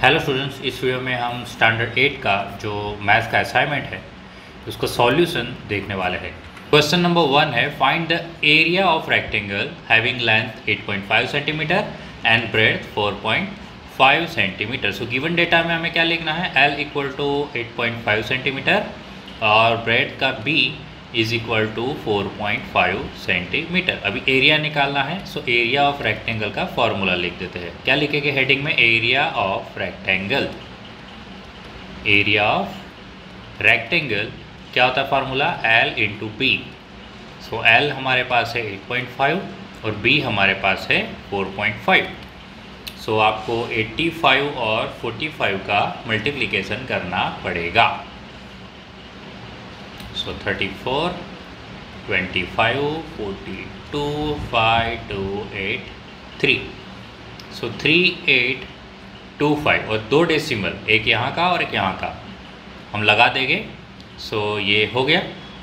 Hello students, इस video में हम स्टैंडर्ड 8 का जो मैथ्स का असाइनमेंट है उसका सॉल्यूशन देखने वाले हैं। क्वेश्चन नंबर 1 है, find the area of rectangle having length 8.5 centimetre and breadth 4.5 centimetre. So given data में हमें क्या लिखना है, L इक्वल टू 8.5 सेंटीमीटर और ब्रेड्थ का B is equal to 4.5 centimetre. अभी एरिया निकालना है, सो एरिया ऑफ रेक्टेंगल का फॉर्मूला लिख देते हैं। क्या लिखेंगे हेडिंग में, area of rectangle. Area of rectangle क्या होता है फॉर्मूला, L इंटू बी। सो L हमारे पास है 8.5 और B हमारे पास है 4.5। सो आपको 85 और 45 का मल्टीप्लिकेशन करना पड़ेगा। So 34, 25, 42, 5, 2, 8, 3. So 3, 8, 2, 5 और दो डेसिमल, एक यहाँ का और एक यहाँ का हम लगा देंगे। सो ये हो गया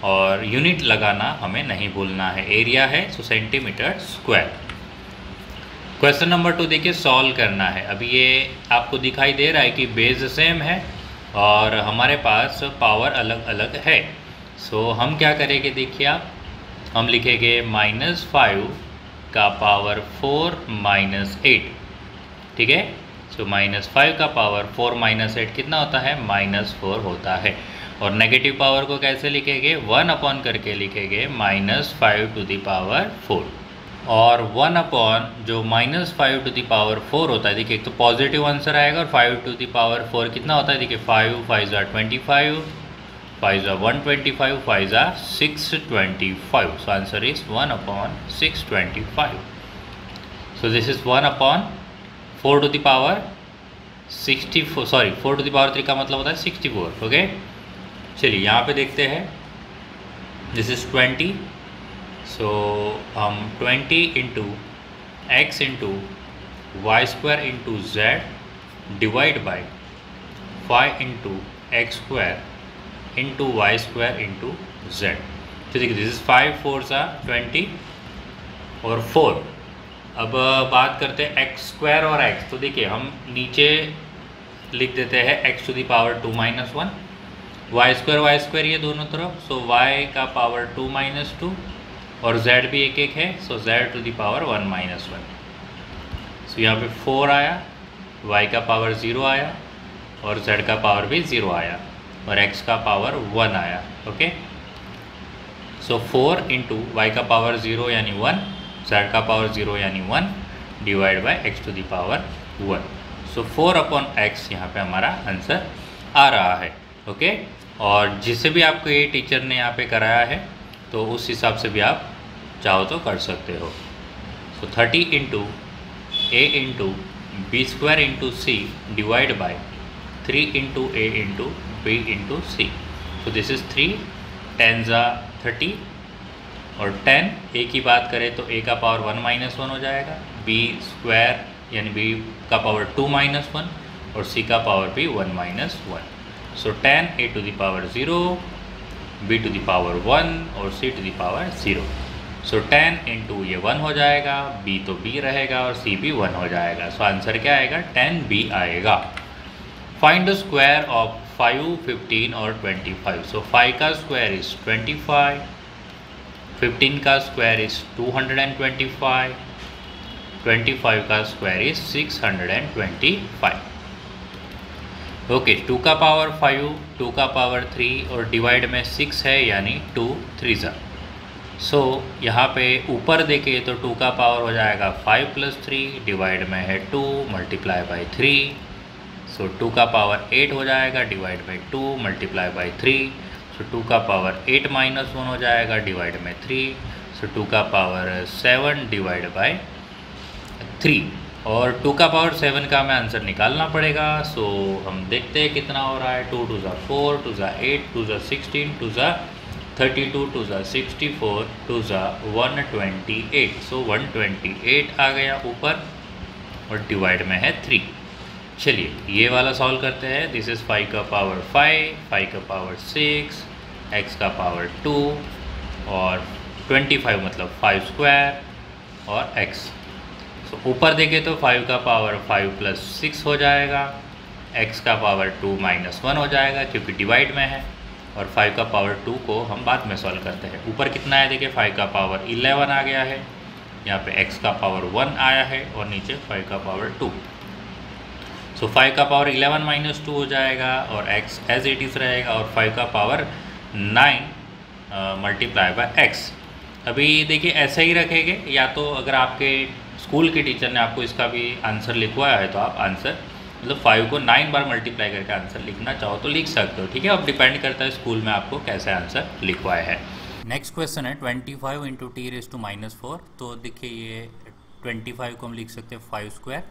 और यूनिट लगाना हमें नहीं भूलना है। एरिया है सो सेंटीमीटर स्क्वायर। क्वेश्चन नंबर 2 देखिए, सॉल्व करना है। अभी ये आपको दिखाई दे रहा है कि बेस सेम है और हमारे पास पावर अलग अलग है। सो हम क्या करेंगे, देखिए आप, हम लिखेंगे -5 का पावर 4 -8, ठीक है। सो -5 का पावर 4 -8 कितना होता है, -4 होता है। और नेगेटिव पावर को कैसे लिखेंगे, 1 अपॉन करके लिखेंगे -5 टू द पावर 4। और 1 अपॉन जो -5 टू द पावर 4 होता है, देखिए एक तो पॉजिटिव आंसर आएगा और 5 टू द पावर 4 कितना होता है, देखिए 5 5 25, 5 125, 5 625. So answer is 1 upon 625. So this is 1 upon 4 to the power 64, sorry 4 to the power 3 का मतलब होता है 64, ओके। चलिए यहाँ पे देखते हैं, this is 20. So हम 20 into x into Y square into z divide by 5 into X square into Y square into Z. तो देखिए दिस इज 5 4 सा 20 और 4। अब बात करते हैं एक्स स्क्वायर और एक्स। तो देखिए हम नीचे लिख देते हैं x to the power 2 - 1, Y square ये दोनों तरफ। सो y का पावर 2 - 2 और z भी एक एक है, सो z टू द पावर 1 - 1। सो यहाँ पे 4 आया, y का पावर 0 आया और z का पावर भी 0 आया और x का पावर 1 आया, ओके। सो 4 इंटू वाई का पावर 0 यानी 1, z का पावर 0 यानी 1 divide by x to the power 1। So 4 upon x यहाँ पे हमारा आंसर आ रहा है, ओके। और जिसे भी आपको ये टीचर ने यहाँ पे कराया है तो उस हिसाब से भी आप चाहो तो कर सकते हो। So 30 into a into B square into C divide by 3 into a into b into C. तो दिस इज 3 10 ज़ा 30 और 10 a की बात करें तो a का पावर 1 - 1 हो जाएगा, b स्क्वायर यानी b का पावर 2 - 1 और c का पावर भी 1 - 1। So 10 a to the power 0, b to the power 1 और c to the power 0। So 10 into ये 1 हो जाएगा, b तो b रहेगा और c भी 1 हो जाएगा। सो आंसर क्या आएगा, 10b आएगा। फाइंड द स्क्वायर ऑफ 5, 15 और 25। सो 5 का स्क्वायर इज 25, 15 का स्क्वायर इज 225, 25 का स्क्वायर इज 625। ओके, 2 का पावर 5, 2 का पावर 3 और डिवाइड में 6 है यानी 2 3 ज़ा। सो यहाँ पे ऊपर देखें तो 2 का पावर हो जाएगा 5 + 3 डिवाइड में है 2 मल्टीप्लाई बाई 3। सो 2 का पावर 8 हो जाएगा डिवाइड बाई 2 मल्टीप्लाई बाई 3। सो 2 का पावर 8 - 1 हो जाएगा डिवाइड में 3। सो 2 का पावर 7 डिवाइड बाई 3 और 2 का पावर 7 का हमें आंसर निकालना पड़ेगा। सो हम देखते हैं कितना हो रहा है, 2 2 ज़ा 4, 2 ज़ा 8, 2 ज़ा 16, 2 ज़ा 32, 2 ज़ा 64, 2 ज़ा 128। सो 128 आ गया ऊपर और डिवाइड में है 3। चलिए ये वाला सॉल्व करते हैं। दिस इज़ 5 का पावर 5, 5 का पावर 6, x का पावर 2 और 25 मतलब 5 स्क्वायर और x। सो ऊपर देखें तो 5 का पावर 5 + 6 हो जाएगा x का पावर 2 माइनस 1 हो जाएगा क्योंकि डिवाइड में है, और 5 का पावर 2 को हम बाद में सॉल्व करते हैं। ऊपर कितना है देखिए, 5 का पावर 11 आ गया है, यहाँ पे x का पावर 1 आया है और नीचे 5 का पावर 2। सो 5 का पावर 11 माइनस 2 हो जाएगा और x एज इट इज़ रहेगा, और 5 का पावर 9 मल्टीप्लाई बाय x। अभी देखिए ऐसा ही रखेंगे, या तो अगर आपके स्कूल के टीचर ने आपको इसका भी आंसर लिखवाया है तो आप आंसर मतलब 5 को 9 बार मल्टीप्लाई करके आंसर लिखना चाहो तो लिख सकते हो, ठीक है। अब डिपेंड करता है स्कूल में आपको कैसे आंसर लिखवाया है। नेक्स्ट क्वेश्चन है 25 into T raise to minus 4। तो देखिए ये 25 को हम लिख सकते हैं 5 square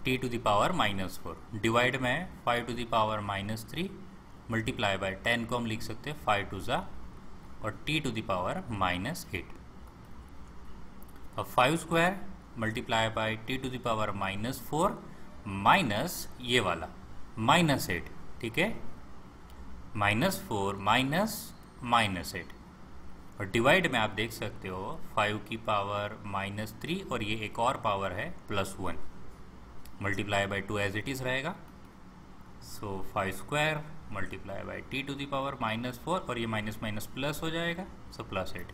T to the power minus 4, divide में 5 to the power minus 3 multiply by 10 को हम लिख सकते हैं 5 टू ज़ा और T to the power minus 8। अब 5 square multiply by T to the power minus 4 माइनस ये वाला माइनस 8, ठीक है, माइनस 4 माइनस 8, और डिवाइड में आप देख सकते हो 5 की पावर माइनस 3 और ये एक और पावर है plus 1, multiply by 2 as it is रहेगा। So 5 square multiply by T to the power minus 4 और ये माइनस माइनस प्लस हो जाएगा, सो प्लस 8,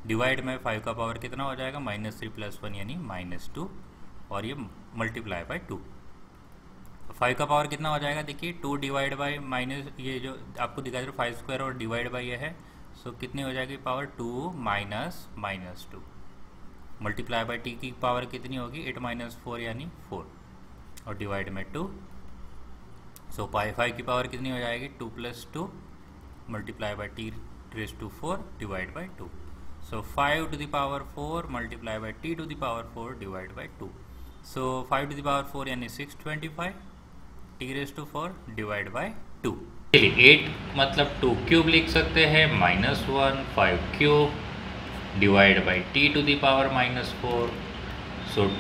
डिवाइड में 5 का पावर कितना हो जाएगा माइनस 3 प्लस 1 यानी माइनस 2, और ये मल्टीप्लाई बाय 2। 5 का पावर कितना हो जाएगा देखिए 2 डिवाइड बाय माइनस ये जो आपको दिखा दे 5 स्क्वायर और डिवाइड बाय ये है, सो कितनी हो जाएगी power 2 minus minus 2, multiply by T की पावर कितनी होगी 8 माइनस 4 यानी 4, और डिवाइड में 2। सो 5 की पावर कितनी हो जाएगी 2 plus 2 multiply by T raise to 4 divide by 2। So 5 to the power 4 multiply by T to the power 4 divide by 2। So 5 to the power 4 यानी 625 T raise to 4 divide by 2। चलिए 8 मतलब 2 cube लिख सकते हैं, minus 1 5 cube divide by T to the power minus 4। So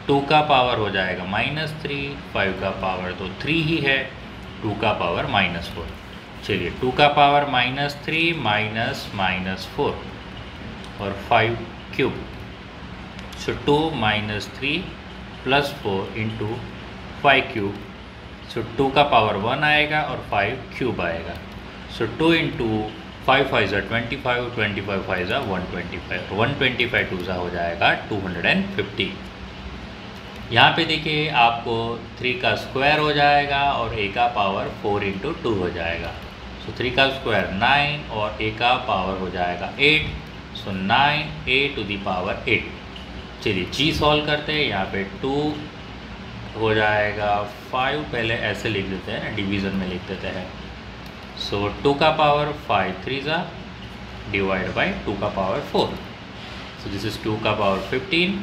2 का power हो जाएगा minus 3, 5 का पावर तो 3 ही है, 2 का पावर माइनस 4। चलिए 2 का पावर माइनस 3 माइनस 4 और 5 क्यूब, सो 2 माइनस 3 प्लस 4 इंटू 5 क्यूब, सो 2 का पावर 1 आएगा और 5 क्यूब आएगा। सो 2 इंटू 5 5 ज़ा 25, 25 5 ज़ा 125, 125 2 ज़ा हो जाएगा 250। यहाँ पे देखिए आपको 3 का स्क्वायर हो जाएगा और a का पावर 4 इंटू 2 हो जाएगा। सो 3 का स्क्वायर 9 और a का पावर हो जाएगा 8, सो 9a टू दी पावर 8। चलिए g सॉल्व करते हैं, यहाँ पे 2 हो जाएगा 5, पहले ऐसे लिख देते हैं ना, डिवीज़न में लिख देते हैं। सो 2 का पावर 5 3 ज़ा डिवाइड बाई 2 का पावर 4, सो दिस इज़ 2 का पावर 15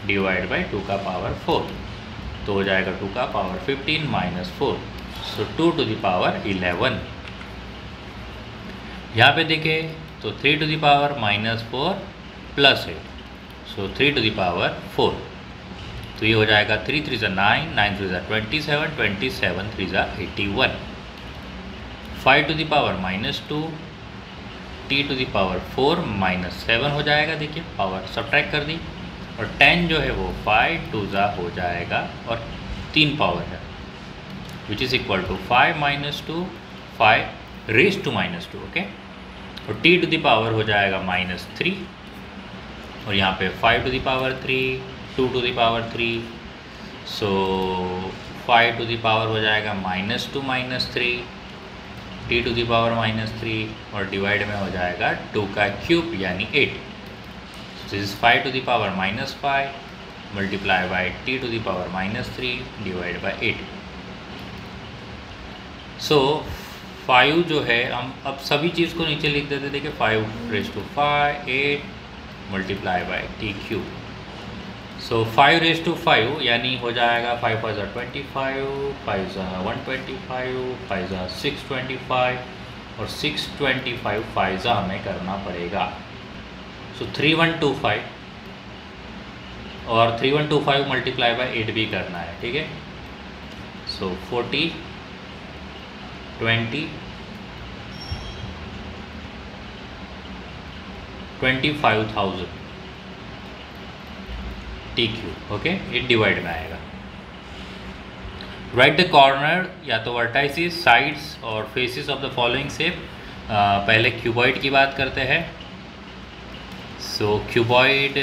डिवाइड बाई 2 का पावर 4, तो हो जाएगा 2 का power 15 minus 4, so 2 to the power 11। यहाँ पे देखें तो 3 to the power minus 4 plus 8, so 3 to the power 4, तो ये हो जाएगा 3 3 ज़ा 9, 9 3 ज़ा 27, 27 3 ज़ा 81। 5 to the power minus 2, T to the power 4 minus 7 हो जाएगा, देखिए पावर सब्ट्रैक्ट कर दी, और 10 जो है वो 5 2 ज़ा हो जाएगा और 3 पावर है, which is equal to 5 minus 2 5 raise to minus 2, okay. और टी टू द पावर हो जाएगा माइनस 3, और यहाँ पे 5 to the power 3 2 to the power 3, so 5 to the power हो जाएगा minus 2 minus 3 T to the power minus 3, और divide में हो जाएगा 2 का क्यूब यानी 8, so this is 5 to the power minus 5 multiply by T to the power minus 3 divide by 8। So 5 जो है हम अब सभी चीज़ को नीचे लिख देते, देखिए 5 raise to 5 8 multiply by T cube, so 5 raise to 5 यानी हो जाएगा 5 5 ज़ा 25, 5 ज़ा 125, 5 ज़ा 625 और 625 5 ज़ा हमें करना पड़ेगा। सो 3125 और 3125 मल्टीप्लाई बाय 8 भी करना है, ठीक है। सो 40 20 25,000 टी क्यू, ओके, ये डिवाइड में आएगा। राइट द कॉर्नर या तो वर्टाइसिस, साइड्स और faces of the following shape. पहले क्यूबॉइड की बात करते हैं। सो क्यूबॉइड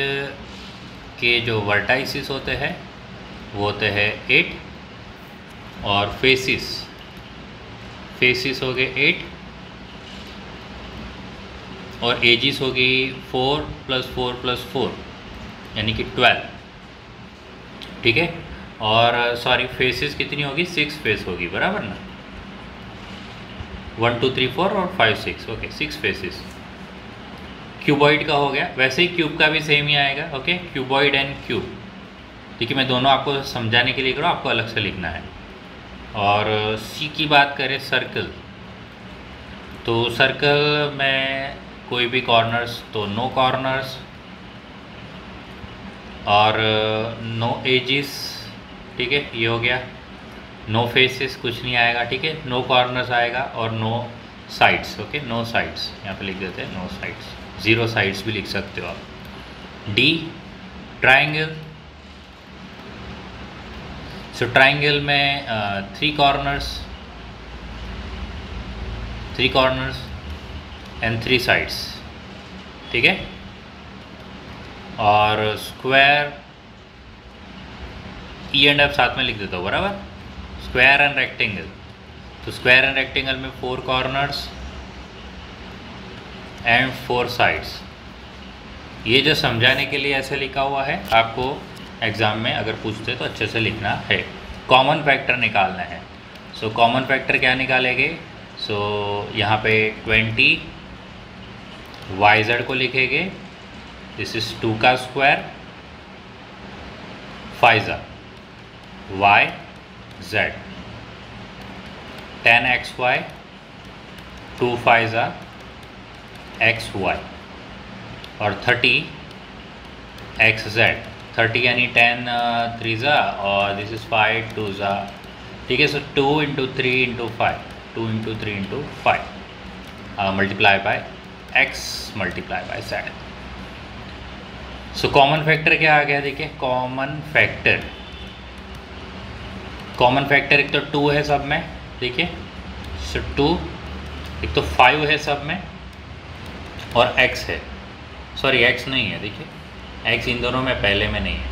के जो वर्टाइसिस होते हैं वो होते हैं 8 और फेसिस हो गए 8 और एजिस होगी 4 + 4 + 4 यानी कि 12, ठीक है। और सॉरी फेसिस कितनी होगी, 6 फेस होगी, बराबर ना, 1 2 3 4 और 5 6, ओके 6 फेसिस क्यूबॉइड का हो गया। वैसे ही क्यूब का भी सेम ही आएगा, ओके, क्यूबॉइड एंड क्यूब। देखिए मैं दोनों आपको समझाने के लिए करूँ, आपको अलग से लिखना है। और सी की बात करें सर्कल, तो सर्कल में कोई भी कॉर्नर्स तो नो कॉर्नर्स और नो एजिस, ठीक है, ये हो गया। नो फेसेस कुछ नहीं आएगा, ठीक है, नो कॉर्नर्स आएगा और no sides, okay, no sides यहाँ पे लिख देते हैं, नो साइड्स, 0 साइड्स भी लिख सकते हो आप। डी ट्राइंगल, सो ट्राइंगल में 3 कॉर्नर्स एंड 3 साइड्स, ठीक है। और स्क्वायर ई एंड एफ साथ में लिख देता हूँ, बराबर। स्क्वायर एंड रेक्टेंगल, तो स्क्वायर एंड रेक्टेंगल में 4 कॉर्नर्स एंड 4 साइड्स। ये जो समझाने के लिए ऐसे लिखा हुआ है, आपको एग्ज़ाम में अगर पूछते तो अच्छे से लिखना है। कॉमन फैक्टर निकालना है। सो कॉमन फैक्टर क्या निकालेंगे, सो यहाँ पे 20 YZ को लिखेंगे, दिस इज 2 का स्क्वायर, 5 YZ, 10XY, 2 5 XY और 30XZ, 30 यानी 10 3 और दिस इज 5 2, ठीक है। सो 2 × 3 × 5, 2 × 3 × 5 multiply by x multiply by z। So common factor क्या आ गया, देखिए कॉमन फैक्टर एक तो 2 है सब में, देखिए, सो 2, एक तो 5 है सब में और x है, सॉरी x नहीं है, देखिए x इन दोनों में पहले में नहीं है।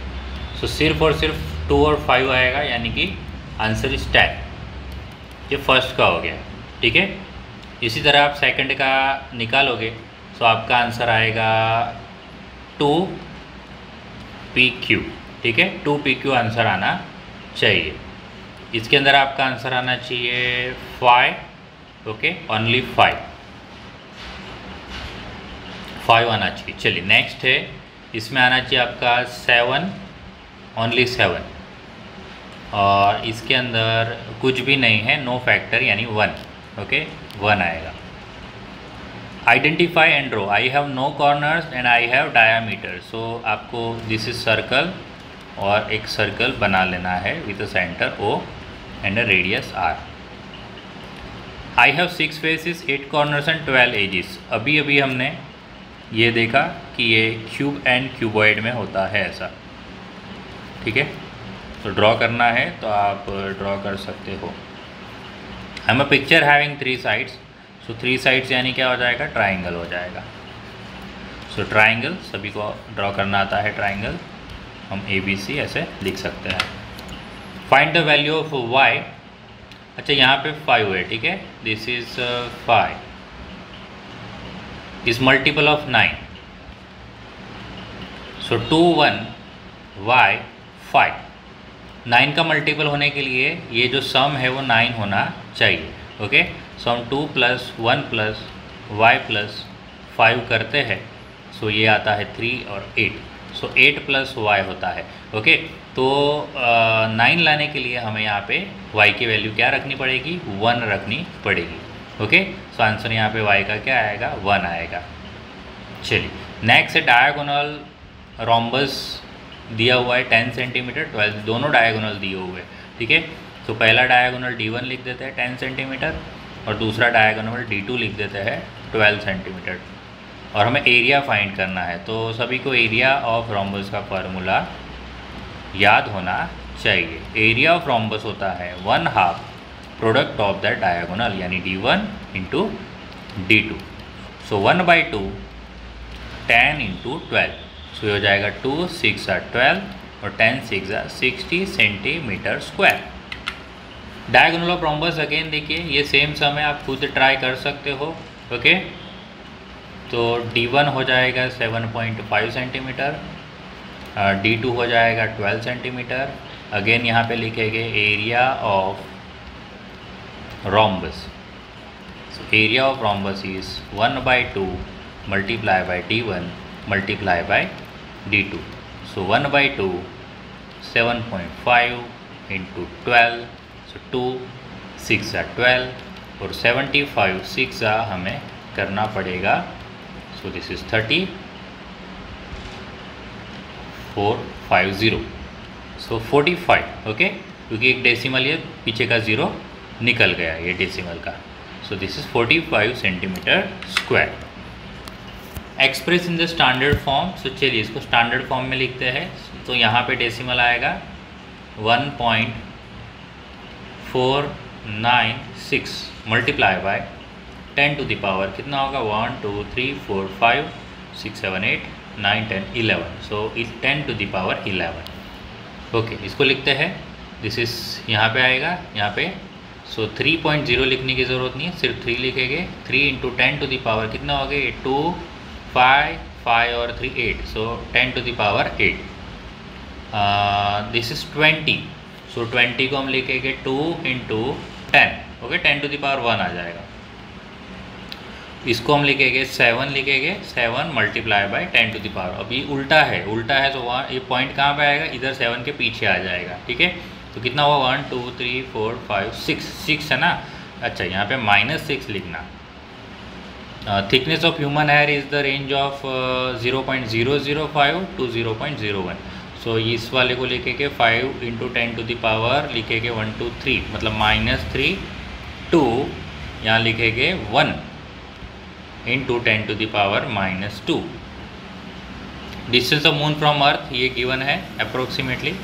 सो सिर्फ और सिर्फ 2 और 5 आएगा, यानी कि आंसर इज 10। ये फर्स्ट का हो गया, ठीक है। इसी तरह आप सेकंड का निकालोगे तो आपका आंसर आएगा 2PQ, ठीक है, 2PQ आंसर आना चाहिए। इसके अंदर आपका आंसर आना चाहिए 5, ओके, ओनली 5 आना चाहिए। चलिए नेक्स्ट है, इसमें आना चाहिए आपका 7, ओनली 7 और इसके अंदर कुछ भी नहीं है, नो फैक्टर यानी 1, ओके, 1 आएगा। Identify and draw, I have no corners and I have diameter. So आपको दिस इज सर्कल और एक सर्कल बना लेना है with a centre O and a radius R। I have 6 faces, 8 corners and 12 edges. अभी अभी हमने ये देखा कि ये क्यूब एंड क्यूबॉइड में होता है ऐसा, ठीक है। तो ड्रॉ करना है तो आप ड्रॉ कर सकते हो। I am a picture having 3 sides, so 3 sides यानी क्या हो जाएगा, ट्राइंगल हो जाएगा। सो ट्राइंगल सभी को ड्रॉ करना आता है, ट्राइंगल हम ABC ऐसे लिख सकते हैं। Find the value of y, अच्छा यहाँ पे 5 है, ठीक है, this is 5 is multiple of 9, so 2 1 y 5, 9 का मल्टीपल होने के लिए ये जो सम है वो 9 होना चाहिए, ओके। सो हम 2 + 1 + y + 5 करते हैं, सो ये आता है 3 और 8, सो 8 + y होता है, ओके। तो 9 लाने के लिए हमें यहाँ पे y की वैल्यू क्या रखनी पड़ेगी, 1 रखनी पड़ेगी, ओके। सो आंसर यहाँ पे y का क्या आएगा, 1 आएगा। चलिए नेक्स्ट है डायगोनल रोम्बस दिया हुआ है 10 सेंटीमीटर, 12, दोनों डायगोनल दिए हुए हैं, ठीक है। तो पहला डायगोनल D1 लिख देते हैं 10 सेंटीमीटर और दूसरा डायगोनल D2 लिख देते हैं 12 सेंटीमीटर और हमें एरिया फाइंड करना है। तो सभी को एरिया ऑफ रोम्बस का फार्मूला याद होना चाहिए। एरिया ऑफ रोम्बस होता है 1/2 प्रोडक्ट ऑफ द डायगोनल, यानी D1 इंटू D2। सो 1/2 10 इंटू 12, सो ये हो जाएगा 2 6 12 और 10 6 60 centimetre square. Diagonal of rhombus again देखिए ये सेम सम है, आप खुद ट्राई कर सकते हो। ओके, तो D1 हो जाएगा 7.5 सेंटीमीटर, D2 हो जाएगा 12 सेंटीमीटर। अगेन यहाँ पे लिखेंगे area of rhombus. Area of rhombus is 1/2 multiply by D1 multiply by D2। So 1/2 7.5 into 12, सो 2 6 12 और 75 6 हमें करना पड़ेगा। सो दिस इज 3450। सो 45, ओके, क्योंकि एक डेसिमल ये पीछे का ज़ीरो निकल गया ये डेसिमल का। So this is 45 centimetre square. Express in the standard form. So चलिए इसको स्टैंडर्ड फॉर्म में लिखते हैं। तो यहाँ पे डेसिमल आएगा 1.496 multiply by 10 to the power कितना होगा 1 2 3 4 5 6 7 8 9 10 11। So 10 to the power 11। Okay, इसको लिखते हैं। दिस इज यहाँ पे आएगा यहाँ पे। सो 3.0 लिखने की ज़रूरत नहीं है, सिर्फ 3 लिखेंगे। 3 इंटू 10 टू द पावर कितना हो गया 2 5 5 और 3 8। So 10 to the power 8। This is 20। So 20 को हम लिखेंगे 2 into 10। Okay, 10 to the power 1 आ जाएगा। इसको हम लिखेंगे 7 लिखेंगे, 7 multiply by 10 to the power. अभी उल्टा है तो वहाँ ये पॉइंट कहाँ पे आएगा, इधर 7 के पीछे आ जाएगा। ठीक है, तो कितना हुआ 1 2 3 4 5 6 है ना। अच्छा, यहाँ पे -6 लिखना। Thickness of human hair is the range of 0.005 to 0.01। So इस वाले को लिखेंगे 5 इंटू 10 टू द पावर लिखेंगे 1 2 3, मतलब -3 2, यहाँ लिखेंगे 1 into 10 to the power -2। Distance of moon from earth ये गिवन है अप्रोक्सीमेटली।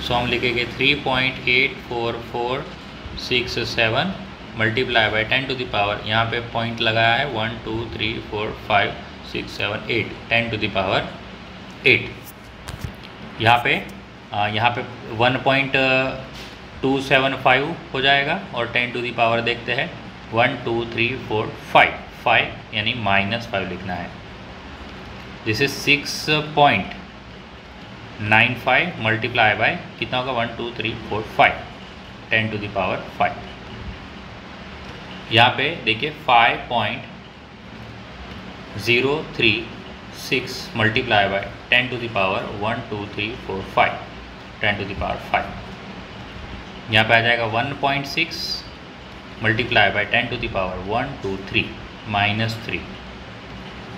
सो हम लिखेंगे 3.8447 multiply by 10 to the power, यहाँ पे पॉइंट लगाया है 1 2 3 4 5 6 7 8 10 टू द पावर 8। यहाँ पे 1.275 हो जाएगा और 10 टू द पावर देखते हैं 1 2 3 4 5 यानी -5 लिखना है। दिस इज 6.95 मल्टीप्लाई बाय कितना होगा 1 2 3 4 5 10 टू द पावर 5। यहाँ पे देखिए 5.036 multiply by 10 to the power 1 2 3 4 5 10 to the power 5। यहाँ पे आ जाएगा 1.6 multiply by 10 to the power 1 2 3 -3।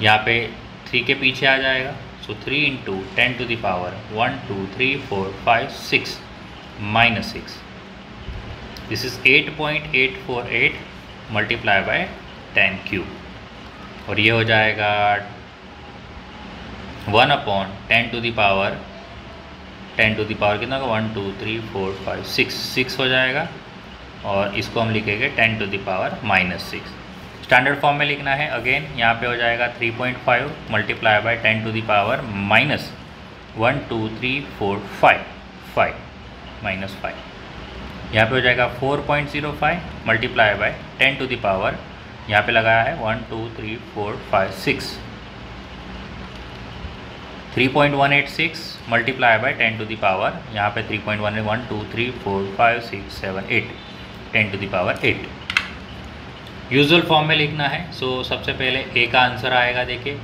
यहाँ पे 3 के पीछे आ जाएगा। So 3 into 10 to the power 1 2 3 4 5 6 -6। This is 8.848 multiply by 10 cube और ये हो जाएगा 1/10 to the power 10 to the power कितना होगा 1 2 3 4 5 6 हो जाएगा और इसको हम लिखेंगे 10 to the power -6। Standard form में लिखना है। अगेन यहाँ पे हो जाएगा 3.5 multiply by 10 to the power -1 2 3 4 5 -5। यहाँ पे हो जाएगा 4.05 multiply by 10 to the power, यहाँ पे लगाया है 1 2 3 4 5 6। 3.186 multiply by 10 to the power, यहाँ पे 3.1 1 2 3 4 5 6 7 8 10 to the power 8। Usual form में लिखना है। सो सबसे पहले ए का आंसर आएगा, देखिए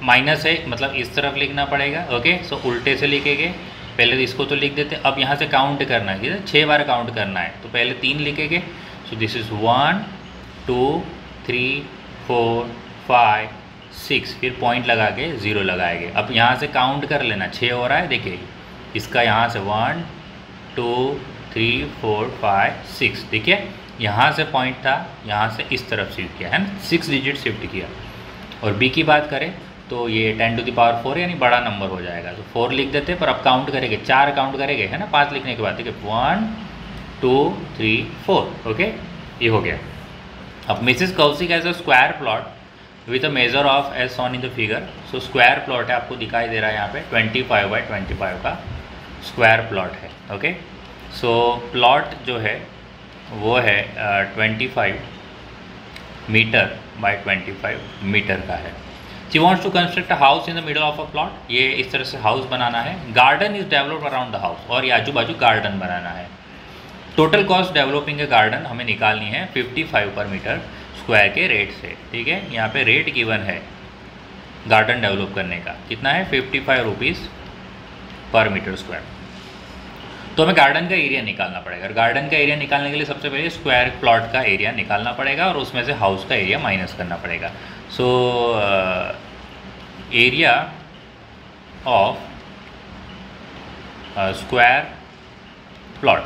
माइनस है मतलब इस तरफ लिखना पड़ेगा। ओके, सो उल्टे से लिखेंगे। पहले तो इसको तो लिख देते, अब यहाँ से काउंट करना है, 6 बार काउंट करना है। तो पहले 3 लिखेंगे। सो दिस इज़ 1 2 3 4 5 6, फिर पॉइंट लगा के 0 लगाएंगे। अब यहाँ से काउंट कर लेना, 6 हो रहा है देखिए, इसका यहाँ से 1 2 3 4 5 6, देखिए यहाँ से पॉइंट था, यहाँ से इस तरफ शिफ्ट किया है ना, 6 डिजिट शिफ्ट किया। और बी की बात करें तो ये 10⁴ यानी बड़ा नंबर हो जाएगा, तो 4 लिख देते, पर अब काउंट करेंगे, 4 काउंट करेंगे, है ना, 5 लिखने के बाद, ठीक है, 1 2 3 4, ओके, ये हो गया। अब Mrs Kaushik has a square plot with a measure of as on in the figure. So square plot है, आपको दिखाई दे रहा है यहाँ पे 25/25 का स्क्वायर प्लॉट है, ओके। सो प्लॉट जो है वो है 25 मीटर बाय 25 मीटर का है। She wants to construct a house in the middle of a plot, ये इस तरह से हाउस बनाना है। Garden is developed around the house, और ये आजू बाजू गार्डन बनाना है। Total cost developing a garden हमें निकालनी है 55 पर मीटर स्क्वायर के रेट से, ठीक है। यहाँ पे रेट गिवन है गार्डन डेवलप करने का, कितना है 55 रुपीज़ पर मीटर स्क्वायर। तो हमें गार्डन का एरिया निकालना पड़ेगा, और गार्डन का एरिया निकालने के लिए सबसे पहले स्क्वायर प्लॉट का एरिया निकालना पड़ेगा, और उसमें से हाउस का एरिया माइनस करना पड़ेगा। सो area of square plot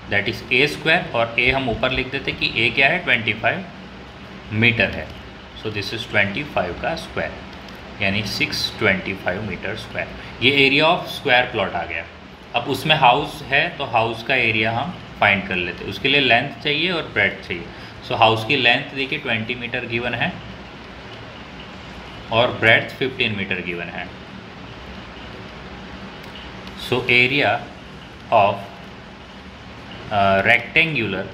that is a square, और ए हम ऊपर लिख देते कि ए क्या है 25 मीटर है। सो दिस इज 25 का स्क्वायर, यानी 625 मीटर स्क्वायर। ये एरिया ऑफ स्क्वायर प्लॉट आ गया। अब उसमें हाउस है तो हाउस का एरिया हम फाइंड कर लेते हैं। उसके लिए लेंथ चाहिए और ब्रेड्थ चाहिए। सो हाउस की लेंथ देखिए 20 मीटर गिवन है, और ब्रेड्थ 15 मीटर गिवन है। So area of rectangular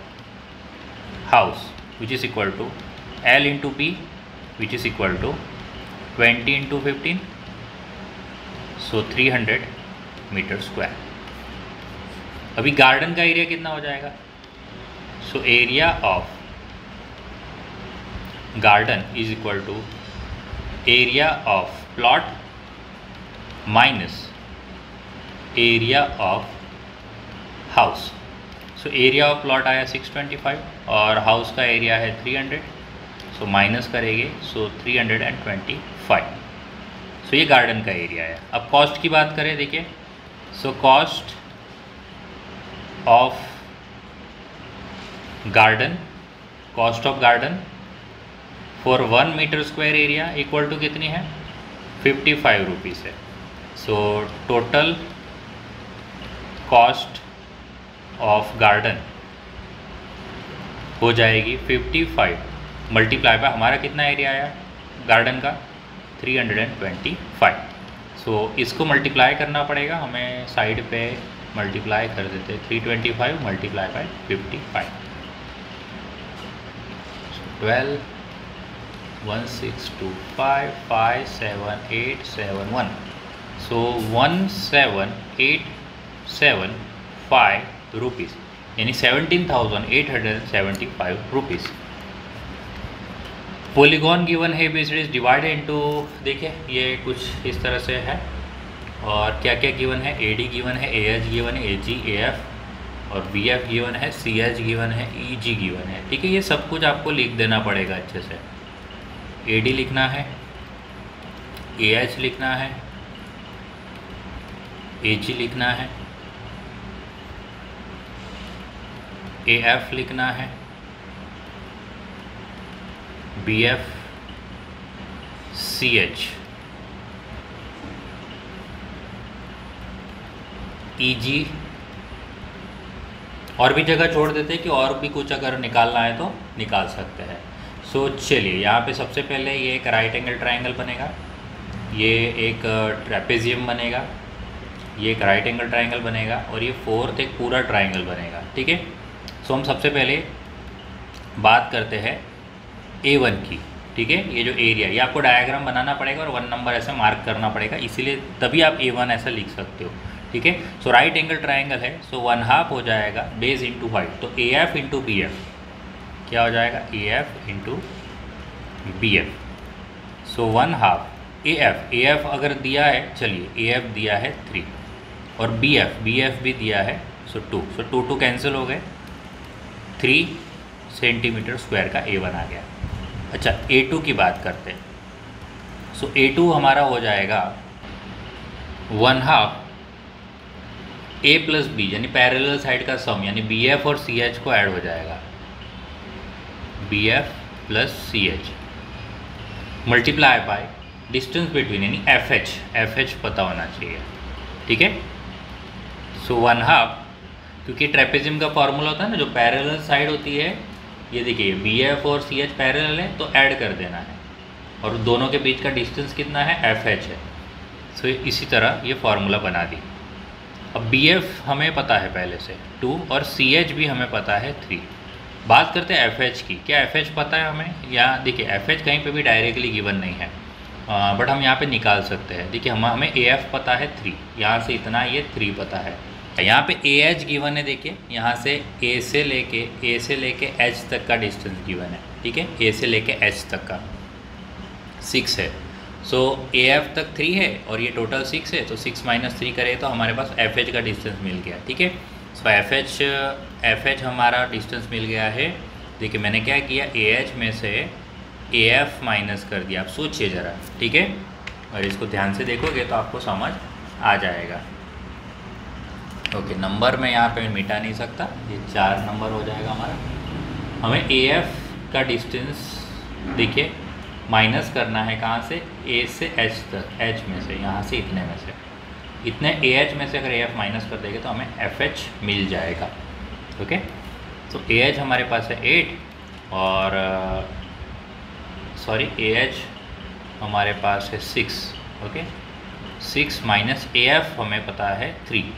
house which is equal to L into P which is equal to 20 into 15, so 300 metre square. अभी गार्डन का एरिया कितना हो जाएगा? So area of garden is equal to area of plot minus area of house. So area of plot आया 625 और house का area है 300, so minus करेंगे, सो 325। सो ये गार्डन का एरिया है। अब कॉस्ट की बात करें, देखिए, so cost of garden, cost of garden for 1 metre square area equal to कितनी है 55 रुपीज़ है। So total cost of garden हो जाएगी 55 मल्टीप्लाई बाय हमारा कितना एरिया आया गार्डन का 325। सो इसको मल्टीप्लाई करना पड़ेगा हमें, साइड पे मल्टीप्लाई कर देते 325 मल्टीप्लाई बाय 55, 12 16255787 सो 17875 रुपीज़, यानी 17,875 रुपीज़। पॉलीगॉन गिवन है बेस्ड इज डिवाइडेड इनटू, देखिए ये कुछ इस तरह से है, और क्या क्या गिवन है, AD गिवन है, AH गिवन है, AG AF और BF गिवन है, CH गिवन है, EG गिवन है, ठीक है। ये सब कुछ आपको लिख देना पड़ेगा अच्छे से। AD लिखना है, AH लिखना है, AG लिखना है, AF लिखना है, BF CH EG, और भी जगह छोड़ देते हैं कि और भी कुछ अगर निकालना है तो निकाल सकते हैं। सो चलिए, यहाँ पे सबसे पहले ये एक राइट एंगल ट्रायंगल बनेगा, ये एक ट्रेपेजियम बनेगा, ये एक राइट एंगल ट्रायंगल बनेगा, और ये फोर्थ एक पूरा ट्रायंगल बनेगा, ठीक है। सो हम सबसे पहले बात करते हैं A1 की, ठीक है। ये जो एरिया, ये आपको डायग्राम बनाना पड़ेगा और 1 नंबर ऐसे मार्क करना पड़ेगा, इसीलिए तभी आप A1 ऐसा लिख सकते हो, ठीक है। सो राइट एंगल ट्रायंगल है, सो 1/2 हो जाएगा बेस इंटू हाइट, तो AF इंटू BF क्या हो जाएगा, AF इंटू BF। सो 1/2 AF अगर दिया है, चलिए AF दिया है 3 और BF भी दिया है, सो 2, सो 2 कैंसिल हो गए, 3 सेंटीमीटर स्क्वायर का A1 आ गया। अच्छा, A2 की बात करते हैं। सो A2 हमारा हो जाएगा 1/2 A प्लस B, यानी पैरेलल साइड का सम, यानी BF और CH को ऐड हो जाएगा, BF plus CH multiply by distance between यानी एफ एच पता होना चाहिए, ठीक है। सो 1/2, क्योंकि ट्रेपेजियम का फॉर्मूला होता है ना, जो पैरेलल साइड होती है, ये देखिए बी एफ और सी एच पैरेलल है तो ऐड कर देना है, और दोनों के बीच का डिस्टेंस कितना है, एफ एच है। सो इसी तरह ये फार्मूला बना दी। अब बी एफ हमें पता है पहले से 2 और सी एच भी हमें पता है 3। बात करते हैं एफ एच की। क्या एफ एच पता है हमें? या देखिए एफ एच कहीं पे भी डायरेक्टली गिवन नहीं है, बट हम यहाँ पे निकाल सकते हैं। देखिए हमें ए एफ पता है 3, यहाँ से इतना ये 3 पता है। यहाँ पे ए एच गिवन है, देखिए यहाँ से ए से लेके एच तक का डिस्टेंस गिवन है, ठीक है। ए से लेके एच तक का 6 है। सो ए एफ तक 3 है और ये टोटल 6 है, तो 6 - 3 करें तो हमारे पास एफ एच का डिस्टेंस मिल गया, ठीक है। सो एफ एच हमारा डिस्टेंस मिल गया है। देखिए मैंने क्या किया, ए एच में से ए एफ माइनस कर दिया। आप सोचिए ज़रा, ठीक है, और इसको ध्यान से देखोगे तो आपको समझ आ जाएगा। ओके, नंबर मैं यहाँ पे मिटा नहीं सकता, ये 4 नंबर हो जाएगा हमारा। हमें ए एफ का डिस्टेंस देखिए माइनस करना है, कहाँ से, ए से एच तक, एच में से, यहाँ से इतने में से, इतने ए एच में से अगर ए एफ माइनस कर देंगे तो हमें एफ एच मिल जाएगा। ओके, तो ए एच हमारे पास है 8 और सॉरी ए एच हमारे पास है 6। ओके, 6 माइनस ए एफ हमें पता है 3,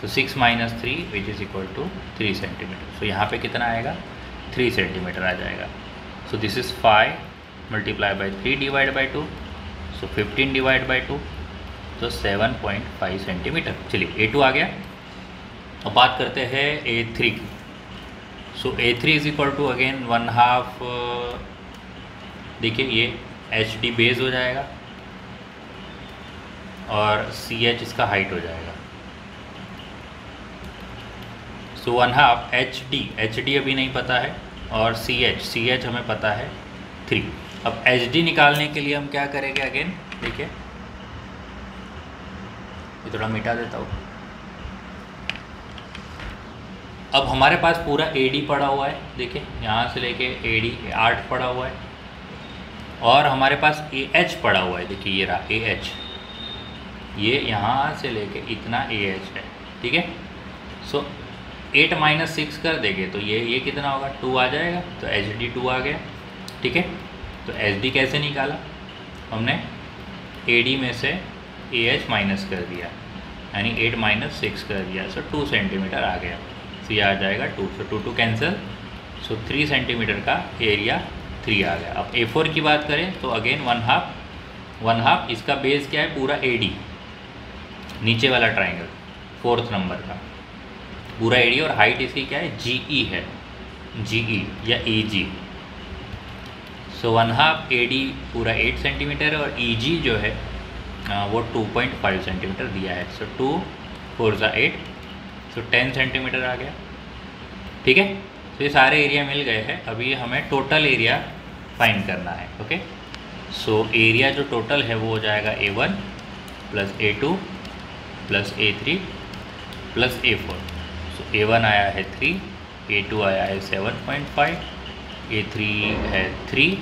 so 6 - 3 which is equal to 3 centimetre. So यहाँ पे कितना आएगा, 3 सेंटीमीटर आ जाएगा। So this is 5 multiply by 3 divide by 2, so 15 divide by 2, तो 7.5 सेंटीमीटर। चलिए A2 आ गया। अब बात करते हैं A3 की। So A3 is equal to again 1/2, देखिए ये HD बेस हो जाएगा और CH इसका हाइट हो जाएगा। सो 1/2 HD अभी नहीं पता है, और CH हमें पता है 3। अब HD निकालने के लिए हम क्या करेंगे, अगेन देखिए ये थोड़ा मिटा देता हूँ। अब हमारे पास पूरा AD पड़ा हुआ है, देखिए यहाँ से लेके AD 8 पड़ा हुआ है, और हमारे पास AH पड़ा हुआ है, देखिए ये रहा AH, ये यहाँ से लेके इतना AH है, ठीक है। सो 8 - 6 कर देंगे तो ये कितना होगा, 2 आ जाएगा, तो HD 2 आ गया, ठीक है। तो HD कैसे निकाला, हमने AD में से AH माइनस कर दिया, यानी 8 - 6 कर दिया, सो 2 सेंटीमीटर आ गया। सो ये आ जाएगा 2, सो 2 कैंसिल, सो 3 सेंटीमीटर का एरिया 3 आ गया। अब A4 की बात करें तो अगेन 1/2, इसका बेस क्या है, पूरा AD, नीचे वाला ट्राइंगल 4th नंबर का पूरा AD, और हाइट इसकी क्या है, GE है, GE या EG। सो 1/2 AD पूरा 8 सेंटीमीटर है, और EG जो है वो 2.5 सेंटीमीटर दिया है। सो 2 4 × 8, सो 10 सेंटीमीटर आ गया, ठीक है। तो ये सारे एरिया मिल गए हैं। अभी हमें टोटल एरिया फाइंड करना है। ओके, सो एरिया जो टोटल है वो हो जाएगा A1 + A2 + A3 + A4। सो A1 आया है 3, A2 आया है 7.5, A3 है 3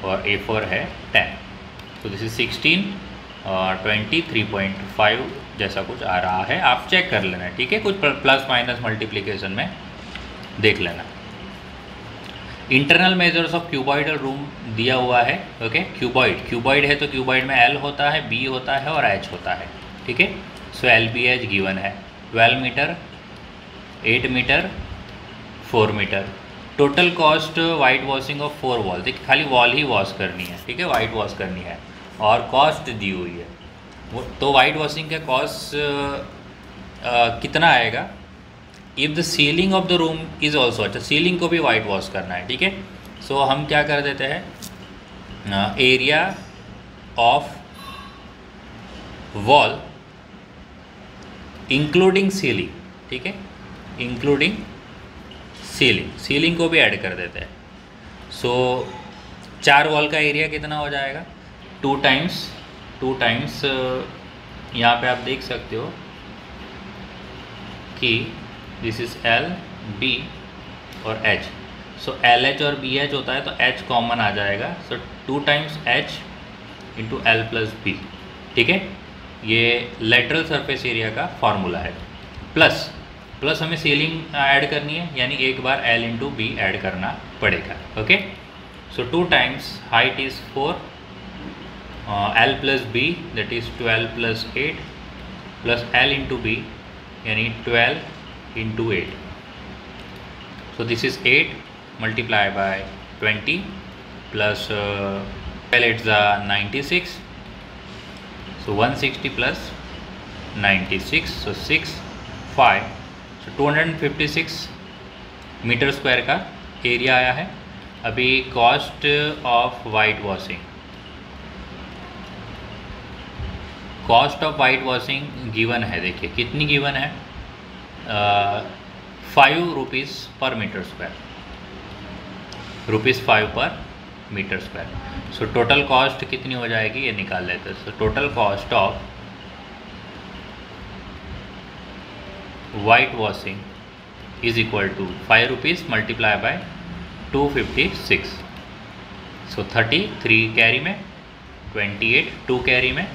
और A4 है 10। तो दिस इज 16 और 23.5 जैसा कुछ आ रहा है, आप चेक कर लेना, ठीक है। कुछ प्लस माइनस मल्टीप्लिकेशन में देख लेना। Internal measures of cuboidal room दिया हुआ है। ओके, क्यूबॉइड है तो क्यूबॉइड में L होता है, B होता है और H होता है, ठीक है। सो LBH गिवन है 12 metre, 8 metre, 4 metre. Total cost white washing of 4 wall, देखिए खाली वॉल ही वॉश करनी है, ठीक है, वाइट वॉश करनी है, और कॉस्ट दी हुई है वो। तो वाइट वॉशिंग का कॉस्ट कितना आएगा, if the ceiling of the room is also, अच्छा सीलिंग को भी वाइट वॉश करना है, ठीक है। सो हम क्या कर देते हैं, area of wall including ceiling, ठीक है, इंक्लूडिंग सीलिंग को भी ऐड कर देते हैं। सो 4 वॉल का एरिया कितना हो जाएगा, 2 टाइम्स यहाँ पे आप देख सकते हो कि दिस इज़ L, B और H। सो LH और BH होता है तो H कॉमन आ जाएगा, so 2 times H into L plus B, ठीक है। ये लेटरल सरफेस एरिया का फॉर्मूला है। प्लस हमें सीलिंग ऐड करनी है, यानी एक बार एल इंटू बी ऐड करना पड़ेगा। Okay, so 2 times height is 4, L plus B that is 12 plus 8 plus L into B यानी 12 into 8। So this is 8 multiply by 20 plus 8 96, so 160 plus 96, so 6 5, so 256 metre square का area आया है। अभी cost of white washing, given है, देखिए कितनी given है, 5 rupees पर मीटर स्क्वायर, ₹5 पर metre square. So total cost कितनी हो जाएगी ये निकाल लेते हैं। So total cost of white washing is equal to 5 rupees multiply by 256, so 33 carry में, 28 2 कैरी में,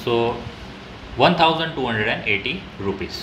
सो 1280 रुपीज़।